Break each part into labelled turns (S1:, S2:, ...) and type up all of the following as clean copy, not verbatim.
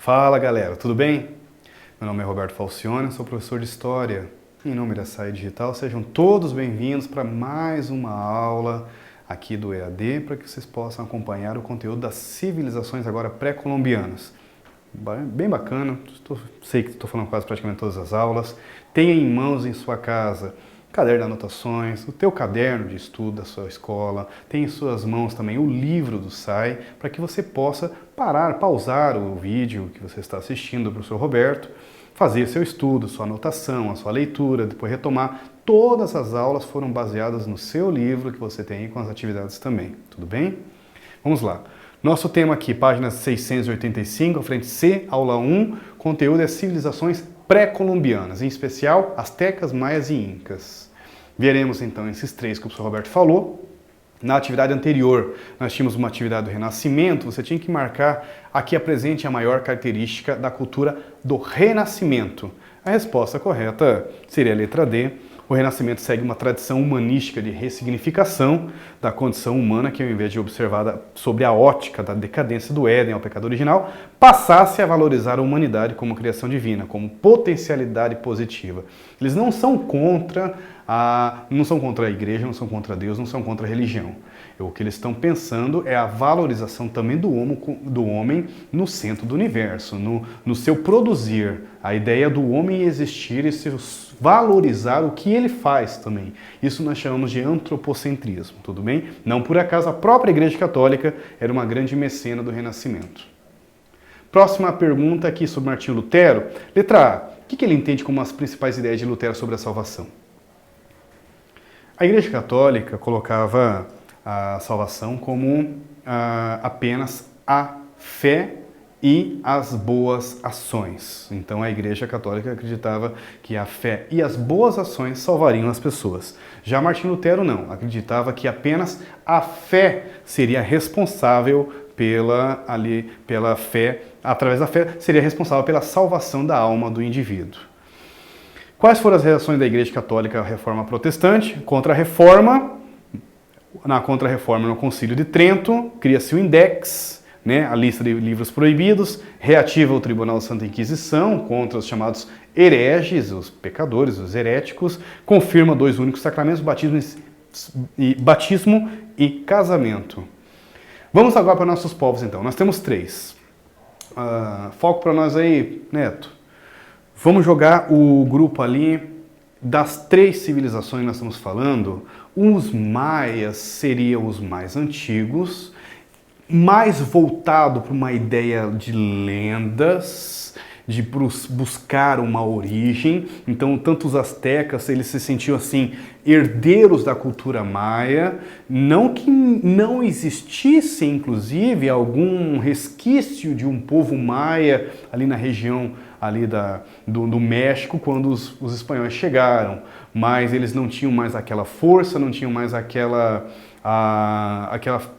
S1: Fala galera, tudo bem? Meu nome é Roberto Falcione, sou professor de História. Em nome da SAI Digital, sejam todos bem-vindos para mais uma aula aqui do EAD, para que vocês possam acompanhar o conteúdo das civilizações agora pré-colombianas. Bem bacana, sei que estou falando quase praticamente todas as aulas. Tenha em mãos em sua casa caderno de anotações, o teu caderno de estudo da sua escola, tem em suas mãos também o livro do SAI, para que você possa pausar o vídeo que você está assistindo do professor Roberto, fazer seu estudo, sua anotação, a sua leitura, depois retomar. Todas as aulas foram baseadas no seu livro que você tem aí com as atividades também, tudo bem? Vamos lá. Nosso tema aqui, página 685, frente C, aula 1, conteúdo é civilizações pré-colombianas, em especial astecas, maias e incas. Veremos então esses três que o professor Roberto falou. Na atividade anterior, nós tínhamos uma atividade do Renascimento, você tinha que marcar aqui apresente a maior característica da cultura do Renascimento. A resposta correta seria a letra D. O Renascimento segue uma tradição humanística de ressignificação da condição humana que, ao invés de observada sobre a ótica da decadência do Éden ao pecado original, passasse a valorizar a humanidade como criação divina, como potencialidade positiva. Eles não são contra a igreja, não são contra Deus, não são contra a religião. O que eles estão pensando é a valorização também do homem no centro do universo, no seu produzir. A ideia do homem existir e se valorizar o que ele faz também. Isso nós chamamos de antropocentrismo, tudo bem? Não por acaso a própria Igreja Católica era uma grande mecena do Renascimento. Próxima pergunta aqui sobre Martinho Lutero. Letra A. O que ele entende como as principais ideias de Lutero sobre a salvação? A Igreja Católica colocava a salvação como apenas a fé e as boas ações. Então a Igreja Católica acreditava que a fé e as boas ações salvariam as pessoas. Já Martinho Lutero não, acreditava que apenas a fé seria responsável pela fé, através da fé, seria responsável pela salvação da alma do indivíduo. Quais foram as reações da Igreja Católica à Reforma Protestante? Na Contra-Reforma no Concílio de Trento, cria-se o Index, a lista de livros proibidos, reativa o Tribunal da Santa Inquisição contra os chamados hereges, os pecadores, os heréticos, confirma 2 únicos sacramentos, batismo e casamento. Vamos agora para nossos povos então. Nós temos 3. Foco para nós aí, Neto. Vamos jogar o grupo ali das 3 civilizações que nós estamos falando. Os maias seriam os mais antigos, mais voltado para uma ideia de lendas, de buscar uma origem. Então, tanto os astecas, eles se sentiam assim, herdeiros da cultura maia, não que não existisse, inclusive, algum resquício de um povo maia ali na região ali do México quando os espanhóis chegaram, mas eles não tinham mais aquela força, não tinham mais aquela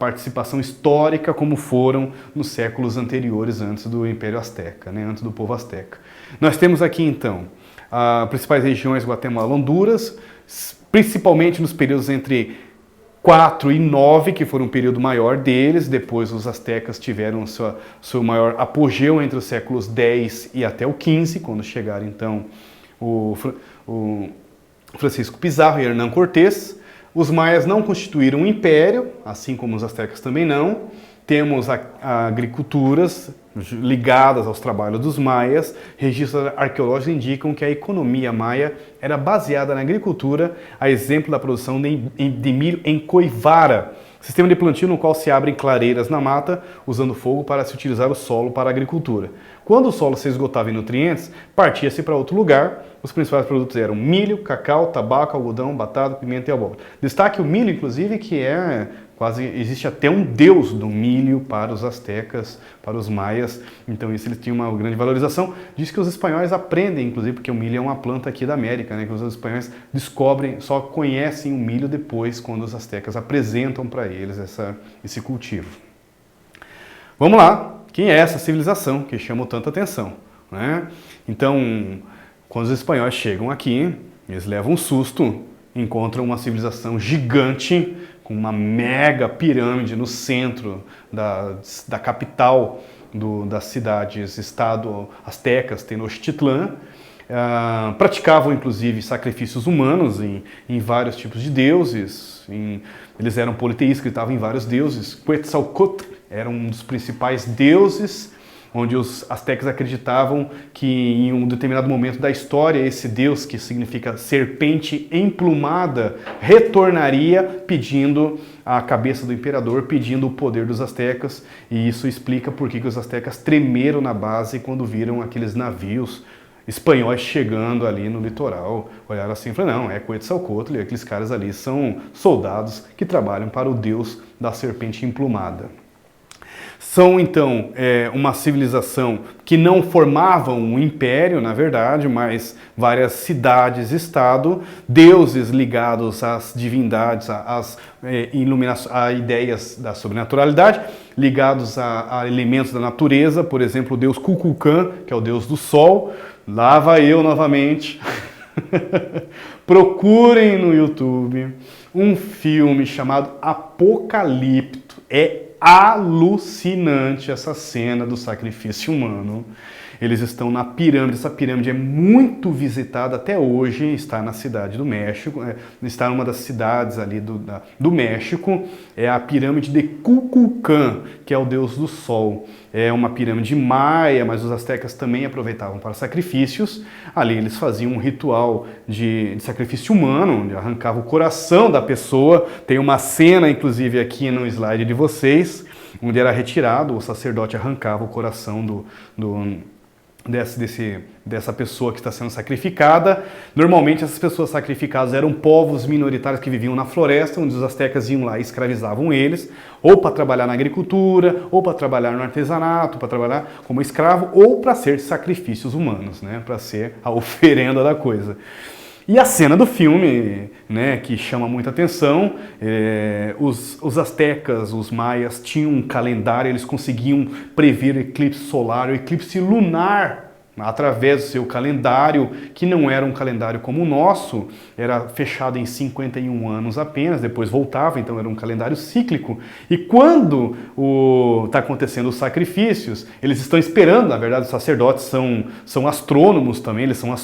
S1: participação histórica como foram nos séculos anteriores, antes do Império Azteca, antes do povo azteca. Nós temos aqui então as principais regiões: Guatemala, Honduras, principalmente nos períodos entre 4 e 9, que foi um período maior deles. Depois os astecas tiveram seu maior apogeu entre os séculos 10 e até o 15, quando chegaram então o Francisco Pizarro e Hernán Cortés. Os maias não constituíram um império, assim como os astecas também não. Temos agriculturas ligadas aos trabalhos dos maias. Registros arqueológicos indicam que a economia maia era baseada na agricultura, a exemplo da produção de milho em Coivara, sistema de plantio no qual se abrem clareiras na mata, usando fogo para se utilizar o solo para a agricultura. Quando o solo se esgotava em nutrientes, partia-se para outro lugar. Os principais produtos eram milho, cacau, tabaco, algodão, batata, pimenta e abóbora. Destaque o milho, inclusive, que existe até um deus do milho para os astecas, para os maias. Então isso eles tinham uma grande valorização. Diz que os espanhóis aprendem, inclusive, porque o milho é uma planta aqui da América, que os espanhóis descobrem, só conhecem o milho depois, quando os astecas apresentam para eles esse cultivo. Vamos lá. Quem é essa civilização que chamou tanta atenção? Então, quando os espanhóis chegam aqui, eles levam um susto, encontram uma civilização gigante, com uma mega pirâmide no centro da capital das cidades-estado astecas, Tenochtitlan, praticavam inclusive sacrifícios humanos em vários tipos de deuses. Eles eram politeístas, acreditavam em vários deuses. Quetzalcóatl era um dos principais deuses, onde os astecas acreditavam que em um determinado momento da história esse deus, que significa serpente emplumada, retornaria pedindo a cabeça do imperador, pedindo o poder dos astecas, e isso explica por que os astecas tremeram na base quando viram aqueles navios espanhóis chegando ali no litoral. Olharam assim e falaram, não, é Quetzalcóatl, e aqueles caras ali são soldados que trabalham para o deus da serpente emplumada. São, então, uma civilização que não formava um império, na verdade, mas várias cidades-estado, deuses ligados às divindades, a ideias da sobrenaturalidade, ligados a elementos da natureza, por exemplo, o deus Kukulkan, que é o deus do sol. Lá vai eu novamente. Procurem no YouTube um filme chamado Apocalipto. É alucinante essa cena do sacrifício humano. Eles estão na pirâmide, essa pirâmide é muito visitada até hoje, está na cidade do México, está numa das cidades ali do México, é a pirâmide de Kukulkan, que é o deus do sol. É uma pirâmide maia, mas os astecas também aproveitavam para sacrifícios. Ali eles faziam um ritual de sacrifício humano, onde arrancava o coração da pessoa. Tem uma cena, inclusive, aqui no slide de vocês, onde era retirado, o sacerdote arrancava o coração dessa pessoa que está sendo sacrificada. Normalmente essas pessoas sacrificadas eram povos minoritários que viviam na floresta, onde os astecas iam lá e escravizavam eles, ou para trabalhar na agricultura, ou para trabalhar no artesanato, para trabalhar como escravo, ou para ser sacrifícios humanos, né, para ser a oferenda da coisa. E a cena do filme, né, que chama muita atenção, os astecas, os maias, tinham um calendário, eles conseguiam prever o eclipse solar, o eclipse lunar, através do seu calendário, que não era um calendário como o nosso, era fechado em 51 anos apenas, depois voltava, então era um calendário cíclico. E quando está acontecendo os sacrifícios, eles estão esperando, na verdade os sacerdotes são astrônomos também, eles são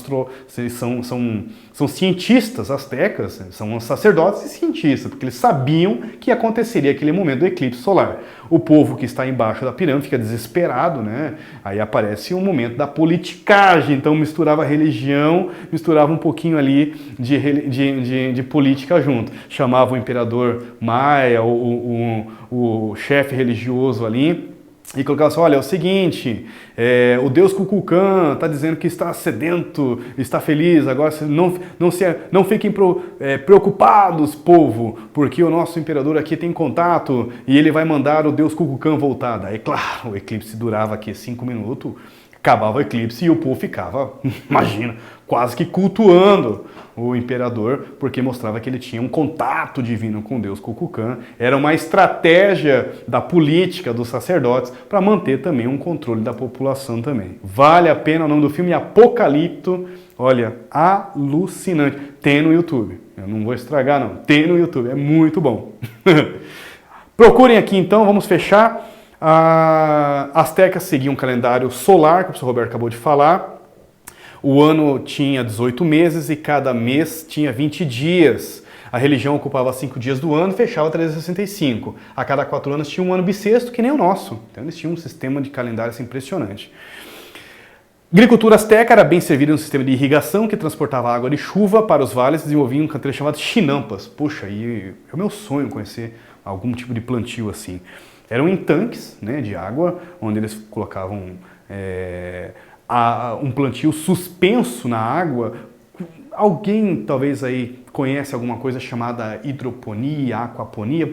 S1: cientistas astecas, são sacerdotes e cientistas, porque eles sabiam que aconteceria aquele momento do eclipse solar. O povo que está embaixo da pirâmide fica desesperado, né? Aí aparece um momento da politicagem, então misturava religião, misturava um pouquinho ali de política junto. Chamava o imperador maia, o chefe religioso ali, e colocava assim, olha, é o seguinte, o deus Kukulkan está dizendo que está sedento, está feliz, agora não fiquem preocupados, povo, porque o nosso imperador aqui tem contato e ele vai mandar o deus Kukulkan voltar. Daí, claro, o eclipse durava aqui 5 minutos, acabava o eclipse e o povo ficava, imagina, quase que cultuando o imperador, porque mostrava que ele tinha um contato divino com Deus Kukulkan. Era uma estratégia da política dos sacerdotes para manter também um controle da população também. Vale a pena, o nome do filme é Apocalipto. Olha, alucinante. Tem no YouTube. Eu não vou estragar não. Tem no YouTube, é muito bom. Procurem aqui então, vamos fechar. A Azteca seguia um calendário solar, que o professor Roberto acabou de falar. O ano tinha 18 meses e cada mês tinha 20 dias. A religião ocupava 5 dias do ano e fechava 365. A cada 4 anos tinha um ano bissexto, que nem o nosso. Então eles tinham um sistema de calendário assim, impressionante. A agricultura asteca era bem servida no sistema de irrigação que transportava água de chuva para os vales e desenvolvia um canteiro chamado chinampas. Puxa, e é o meu sonho conhecer algum tipo de plantio assim. Eram em tanques, né, de água, onde eles colocavam um plantio suspenso na água. Alguém talvez aí conhece alguma coisa chamada hidroponia, aquaponia?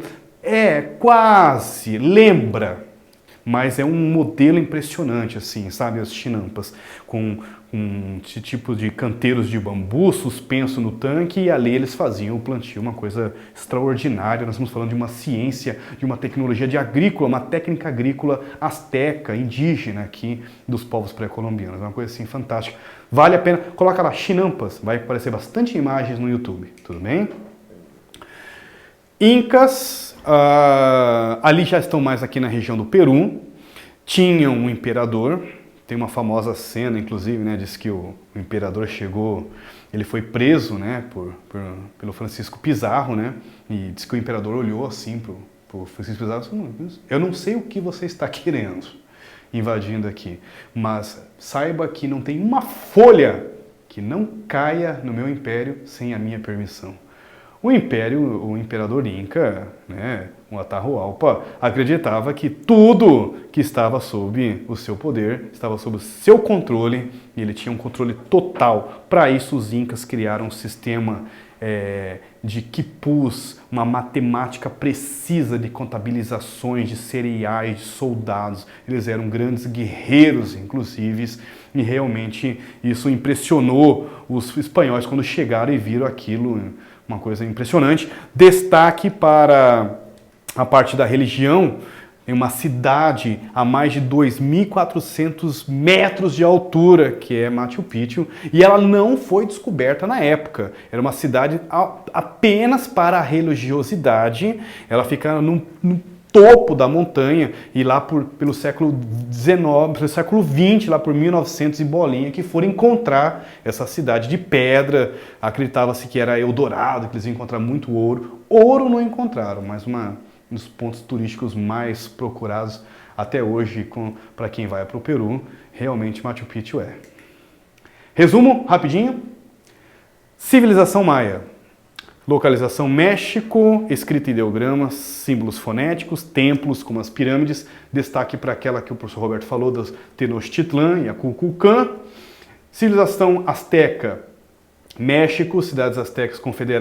S1: Quase, lembra, mas é um modelo impressionante assim, sabe, as chinampas, com esse tipo de canteiros de bambu suspenso no tanque, e ali eles faziam o plantio, uma coisa extraordinária. Nós estamos falando de uma ciência, de uma tecnologia de agrícola, uma técnica agrícola asteca, indígena aqui dos povos pré-colombianos, uma coisa assim fantástica. Vale a pena, coloca lá, chinampas, vai aparecer bastante imagens no YouTube, tudo bem? Incas, ali já estão mais aqui na região do Peru. tinham um imperador. Tem uma famosa cena, inclusive, né, diz que o imperador chegou, ele foi preso, né, pelo Francisco Pizarro, né, e diz que o imperador olhou assim pro Francisco Pizarro e falou: eu não sei o que você está querendo invadindo aqui, mas saiba que não tem uma folha que não caia no meu império sem a minha permissão. O imperador Inca, né, o Atahualpa, acreditava que tudo que estava sob o seu poder estava sob o seu controle e ele tinha um controle total. Para isso, os Incas criaram um sistema de quipus, uma matemática precisa de contabilizações, de cereais, de soldados. Eles eram grandes guerreiros, inclusive, e realmente isso impressionou os espanhóis quando chegaram e viram aquilo. Uma coisa impressionante. Destaque para a parte da religião, em uma cidade a mais de 2.400 metros de altura, que é Machu Picchu, e ela não foi descoberta na época. Era uma cidade apenas para a religiosidade. Ela fica no topo da montanha, e lá pelo século XIX, pelo século XX, lá por 1900 e bolinha, que foram encontrar essa cidade de pedra. Acreditava-se que era Eldorado, que eles iam encontrar muito ouro. Ouro não encontraram, mas um dos pontos turísticos mais procurados até hoje para quem vai para o Peru, realmente Machu Picchu é. Resumo, rapidinho. Civilização maia. Localização México, escrita ideogramas, símbolos fonéticos, templos como as pirâmides, destaque para aquela que o professor Roberto falou, das Tenochtitlan e a Kukulcã. Civilização Azteca, México, cidades astecas,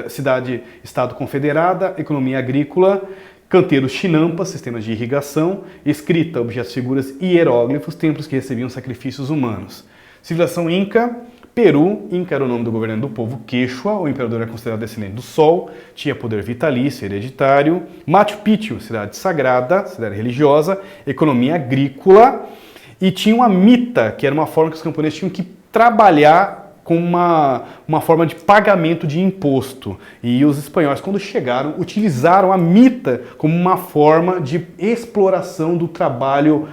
S1: cidade-estado confederada, economia agrícola, canteiros chinampas, sistemas de irrigação, escrita, objetos, figuras e hieróglifos, templos que recebiam sacrifícios humanos. Civilização Inca, Peru. Inca era o nome do governante do povo Quechua, o imperador era considerado descendente do Sol, tinha poder vitalício, hereditário. Machu Picchu, cidade sagrada, cidade religiosa, economia agrícola, e tinha uma mita, que era uma forma que os camponeses tinham que trabalhar com uma forma de pagamento de imposto. E os espanhóis, quando chegaram, utilizaram a mita como uma forma de exploração do trabalho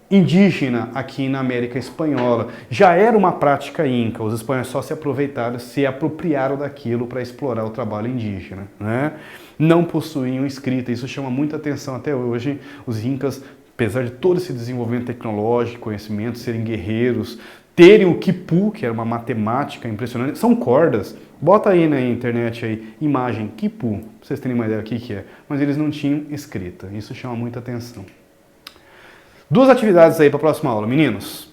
S1: indígena aqui na América Espanhola. Já era uma prática inca, os espanhóis só se aproveitaram, se apropriaram daquilo para explorar o trabalho indígena, né? Não possuíam escrita, isso chama muita atenção até hoje. Os incas, apesar de todo esse desenvolvimento tecnológico, conhecimento, serem guerreiros, terem o quipu, que era uma matemática impressionante, são cordas. Bota aí na internet aí, imagem, quipu, pra vocês terem uma ideia do que é. Mas eles não tinham escrita, isso chama muita atenção. Duas atividades aí para a próxima aula, meninos.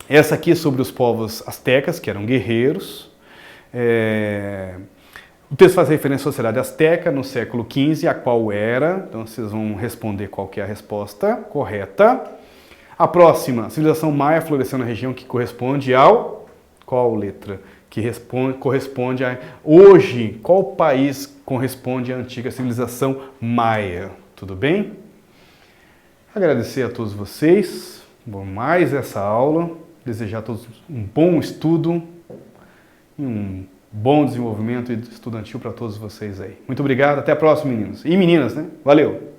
S1: Essa aqui é sobre os povos astecas, que eram guerreiros. O texto faz referência à sociedade asteca no século XV, a qual era. Então vocês vão responder qual que é a resposta correta. A próxima, civilização maia floresceu na região que corresponde ao... Qual letra? Que corresponde a... Hoje, qual país corresponde à antiga civilização maia? Tudo bem? Agradecer a todos vocês por mais essa aula, desejar a todos um bom estudo e um bom desenvolvimento estudantil para todos vocês aí. Muito obrigado, até a próxima, meninos. E meninas, né? Valeu!